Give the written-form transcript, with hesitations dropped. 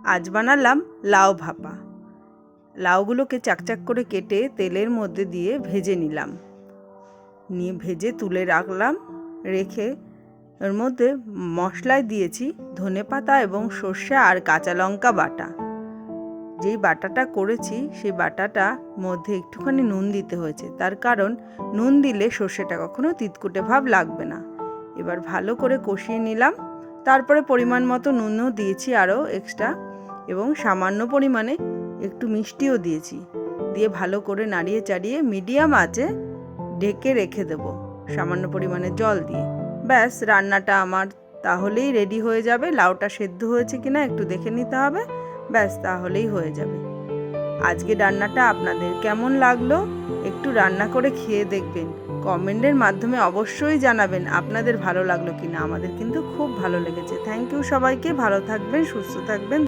আজ বানালাম লাউ ভাপা। লাউগুলোকে চাকচাক করে কেটে তেলের মধ্যে দিয়ে ভেজে নিলাম, নিয়ে ভেজে তুলে রাখলাম। রেখে এর মধ্যে মশলায় দিয়েছি ধনেপাতা এবং সর্ষে আর কাঁচা লঙ্কা বাটা। যেই বাটাটা করেছি সেই বাটাটা মধ্যে একটুখানি নুন দিতে হয়েছে, তার কারণ নুন দিলে সর্ষেটা কখনো তিতকুটে ভাব লাগবে না। এবার ভালো করে কষিয়ে নিলাম। তারপরে পরিমাণ মতো নুনও দিয়েছি আরও এক্সট্রা, এবং সামান্য পরিমাণে একটু মিষ্টিও দিয়েছি। দিয়ে ভালো করে নাড়িয়ে চাড়িয়ে মিডিয়াম আঁচে ঢেকে রেখে দেব সামান্য পরিমাণে জল দিয়ে। ব্যাস, রান্নাটা আমার তাহলেই রেডি হয়ে যাবে। লাউটা সেদ্ধ হয়েছে কিনা একটু দেখে নিতে হবে, ব্যাস তাহলেই হয়ে যাবে। আজকে রান্নাটা আপনাদের কেমন লাগলো একটু রান্না করে খেয়ে দেখবেন, কমেন্টের মাধ্যমে অবশ্যই জানাবেন আপনাদের ভালো লাগলো কিনা। আমাদের কিন্তু খুব ভালো লেগেছে। থ্যাংক ইউ সবাইকে, ভালো থাকবেন, সুস্থ থাকবেন।